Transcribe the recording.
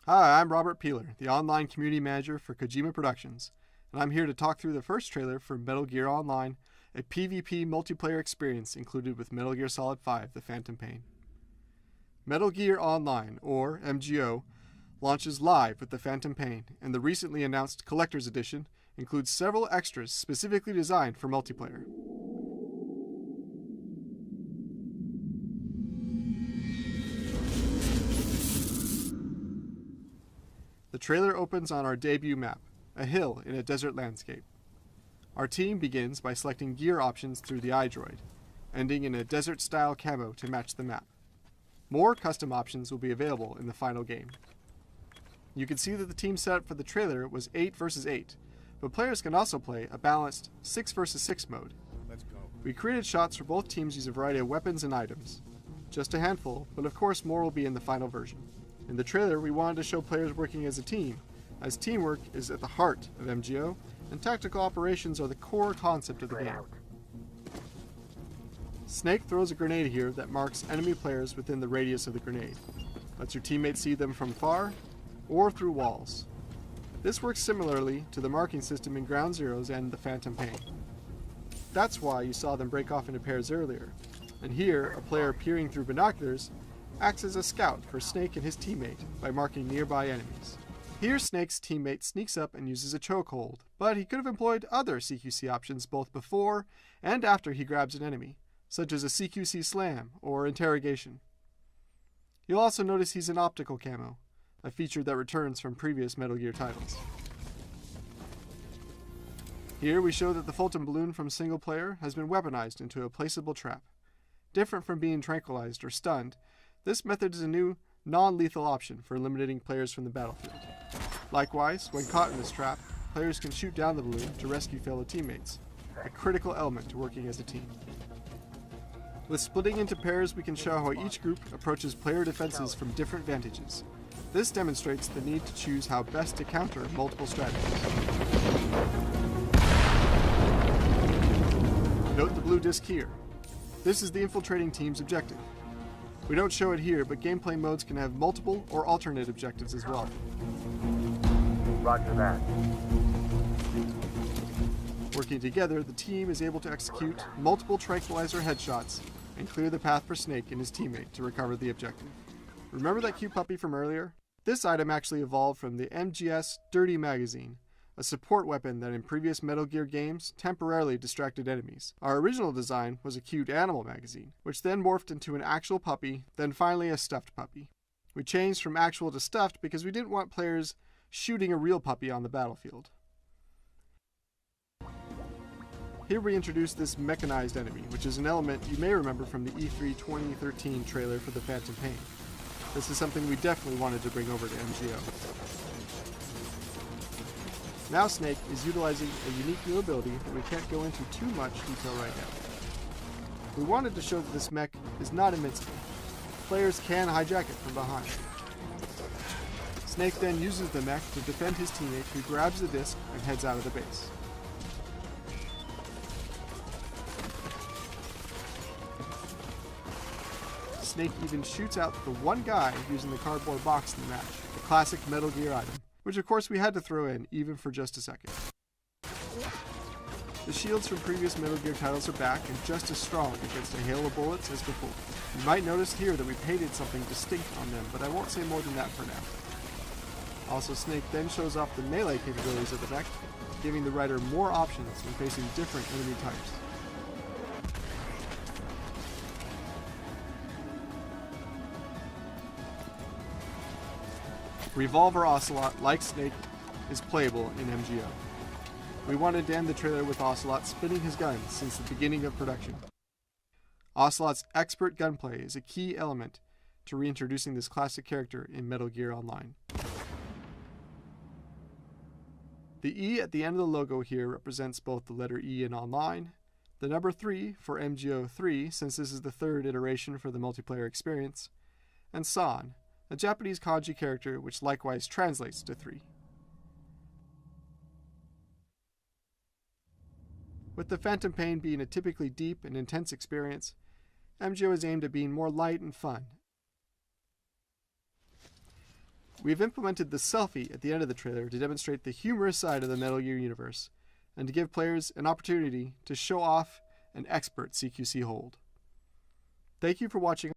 Hi, I'm Robert Peeler, the online community manager for Kojima Productions, and I'm here to talk through the first trailer for Metal Gear Online, a PvP multiplayer experience included with Metal Gear Solid V: The Phantom Pain. Metal Gear Online, or MGO, launches live with The Phantom Pain, and the recently announced Collector's Edition includes several extras specifically designed for multiplayer. The trailer opens on our debut map, a hill in a desert landscape. Our team begins by selecting gear options through the iDroid, ending in a desert-style camo to match the map. More custom options will be available in the final game. You can see that the team setup for the trailer was 8 versus 8, but players can also play a balanced 6 versus 6 mode. Let's go. We created shots for both teams using a variety of weapons and items. Just a handful, but of course more will be in the final version. In the trailer, we wanted to show players working as a team, as teamwork is at the heart of MGO, and tactical operations are the core concept of the game. Snake throws a grenade here that marks enemy players within the radius of the grenade. Lets your teammates see them from far, or through walls. This works similarly to the marking system in Ground Zeroes and the Phantom Pain. That's why you saw them break off into pairs earlier, and here, a player peering through binoculars acts as a scout for Snake and his teammate by marking nearby enemies. Here Snake's teammate sneaks up and uses a chokehold, but he could have employed other CQC options both before and after he grabs an enemy, such as a CQC slam or interrogation. You'll also notice he's in optical camo, a feature that returns from previous Metal Gear titles. Here we show that the Fulton balloon from single player has been weaponized into a placeable trap. Different from being tranquilized or stunned, this method is a new, non-lethal option for eliminating players from the battlefield. Likewise, when caught in this trap, players can shoot down the balloon to rescue fellow teammates, a critical element to working as a team. With splitting into pairs, we can show how each group approaches player defenses from different vantages. This demonstrates the need to choose how best to counter multiple strategies. Note the blue disc here. This is the infiltrating team's objective. We don't show it here, but gameplay modes can have multiple or alternate objectives as well. Roger that. Working together, the team is able to execute multiple tranquilizer headshots and clear the path for Snake and his teammate to recover the objective. Remember that cute puppy from earlier? This item actually evolved from the MGS Dirty magazine, a support weapon that in previous Metal Gear games temporarily distracted enemies. Our original design was a cute animal magazine, which then morphed into an actual puppy, then finally a stuffed puppy. We changed from actual to stuffed because we didn't want players shooting a real puppy on the battlefield. Here we introduce this mechanized enemy, which is an element you may remember from the E3 2013 trailer for the Phantom Pain. This is something we definitely wanted to bring over to MGO. Now Snake is utilizing a unique new ability that we can't go into too much detail right now. We wanted to show that this mech is not invincible. Players can hijack it from behind. Snake then uses the mech to defend his teammate, who grabs the disc and heads out of the base. Snake even shoots out the one guy using the cardboard box in the match, a classic Metal Gear item, which of course we had to throw in even for just a second. The shields from previous Metal Gear titles are back and just as strong against a hail of bullets as before. You might notice here that we painted something distinct on them, but I won't say more than that for now. Also, Snake then shows off the melee capabilities of the mech, giving the rider more options when facing different enemy types. Revolver Ocelot, like Snake, is playable in MGO. We wanted to end the trailer with Ocelot spinning his gun since the beginning of production. Ocelot's expert gunplay is a key element to reintroducing this classic character in Metal Gear Online. The E at the end of the logo here represents both the letter E in Online, the number 3 for MGO 3 since this is the third iteration for the multiplayer experience, and San, a Japanese kanji character which likewise translates to 3. With the Phantom Pain being a typically deep and intense experience, MGO is aimed at being more light and fun. We have implemented the selfie at the end of the trailer to demonstrate the humorous side of the Metal Gear universe, and to give players an opportunity to show off an expert CQC hold. Thank you for watching.